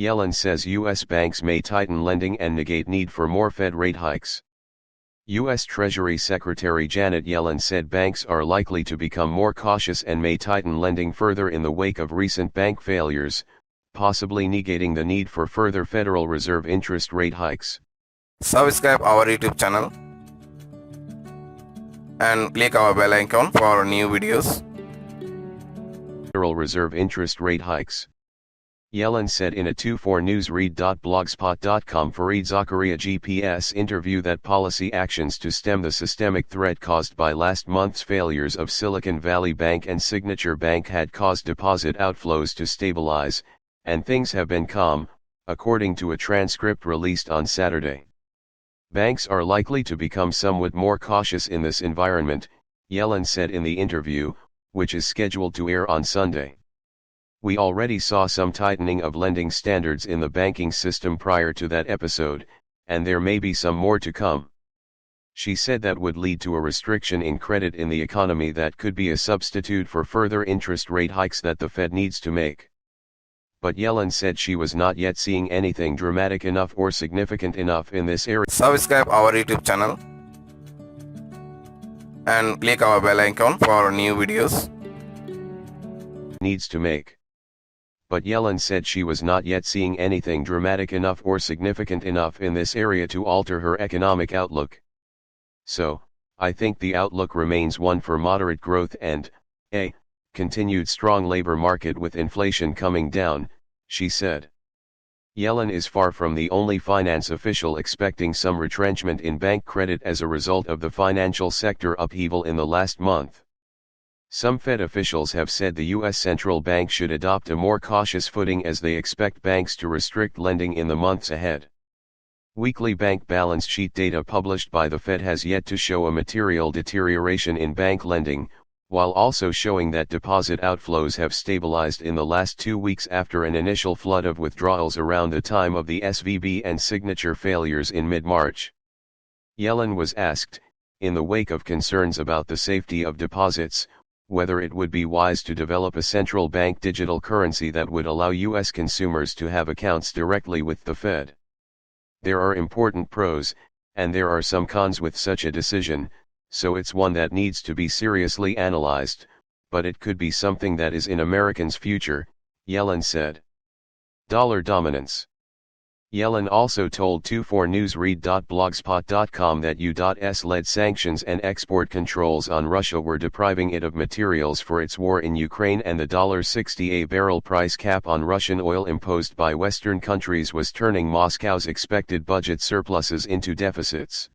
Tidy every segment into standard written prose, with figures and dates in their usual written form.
Yellen says U.S. banks may tighten lending and negate need for more Fed rate hikes. U.S. Treasury Secretary Janet Yellen said banks are likely to become more cautious and may tighten lending further in the wake of recent bank failures, possibly negating the need for further Federal Reserve interest rate hikes. Subscribe our YouTube channel and click our bell icon for new videos. Federal Reserve interest rate hikes. Yellen said in a 24newsread.blogspot.com Fareed Zakaria GPS interview that policy actions to stem the systemic threat caused by last month's failures of Silicon Valley Bank and Signature Bank had caused deposit outflows to stabilize, and things have been calm, according to a transcript released on Saturday. Banks are likely to become somewhat more cautious in this environment, Yellen said in the interview, which is scheduled to air on Sunday. We already saw some tightening of lending standards in the banking system prior to that episode, and there may be some more to come. She said that would lead to a restriction in credit in the economy that could be a substitute for further interest rate hikes that the Fed needs to make. But Yellen said she was not yet seeing anything dramatic enough or significant enough in this area. Subscribe our YouTube channel and click our bell icon for new videos. Needs to make. But Yellen said she was not yet seeing anything dramatic enough or significant enough in this area to alter her economic outlook. So, I think the outlook remains one for moderate growth and, a continued strong labor market with inflation coming down, she said. Yellen is far from the only finance official expecting some retrenchment in bank credit as a result of the financial sector upheaval in the last month. Some Fed officials have said the U.S. central bank should adopt a more cautious footing as they expect banks to restrict lending in the months ahead. Weekly bank balance sheet data published by the Fed has yet to show a material deterioration in bank lending, while also showing that deposit outflows have stabilized in the last 2 weeks after an initial flood of withdrawals around the time of the SVB and Signature failures in mid-March. Yellen was asked, in the wake of concerns about the safety of deposits, whether it would be wise to develop a central bank digital currency that would allow U.S. consumers to have accounts directly with the Fed. There are important pros, and there are some cons with such a decision, so it's one that needs to be seriously analyzed, but it could be something that is in Americans' future, Yellen said. Dollar dominance. Yellen also told 24newsread.blogspot.com that U.S.-led sanctions and export controls on Russia were depriving it of materials for its war in Ukraine, and the $60 a barrel price cap on Russian oil imposed by Western countries was turning Moscow's expected budget surpluses into deficits.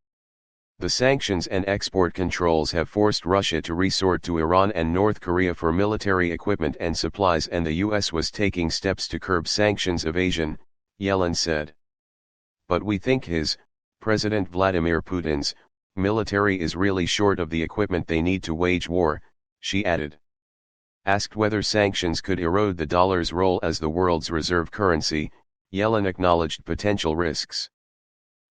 The sanctions and export controls have forced Russia to resort to Iran and North Korea for military equipment and supplies, and the U.S. was taking steps to curb sanctions evasion, Yellen said. But we think President Vladimir Putin's, military is really short of the equipment they need to wage war, she added. Asked whether sanctions could erode the dollar's role as the world's reserve currency, Yellen acknowledged potential risks.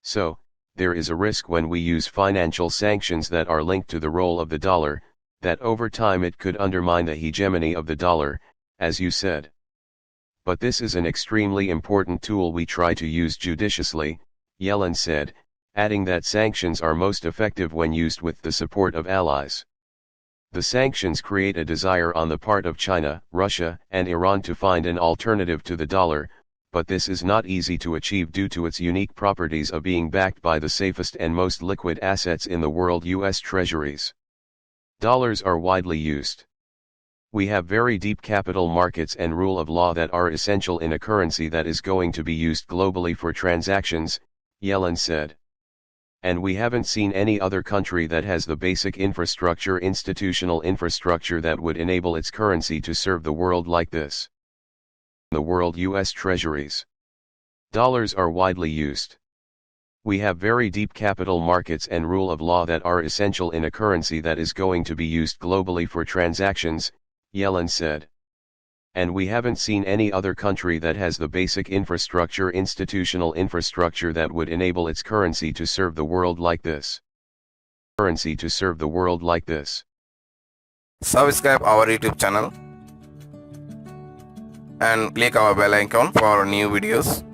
So, there is a risk when we use financial sanctions that are linked to the role of the dollar, that over time it could undermine the hegemony of the dollar, as you said. But this is an extremely important tool we try to use judiciously, Yellen said, adding that sanctions are most effective when used with the support of allies. The sanctions create a desire on the part of China, Russia, and Iran to find an alternative to the dollar, but this is not easy to achieve due to its unique properties of being backed by the safest and most liquid assets in the world, U.S. Treasuries. Dollars are widely used. We have very deep capital markets and rule of law that are essential in a currency that is going to be used globally for transactions, Yellen said. And we haven't seen any other country that has the basic institutional infrastructure that would enable its currency to serve the world like this. The world U.S. Treasuries. Dollars are widely used. We have very deep capital markets and rule of law that are essential in a currency that is going to be used globally for transactions, Yellen said. And we haven't seen any other country that has the basic institutional infrastructure that would enable its currency to serve the world like this. Currency to serve the world like this. Subscribe our YouTube channel and click our bell icon for new videos.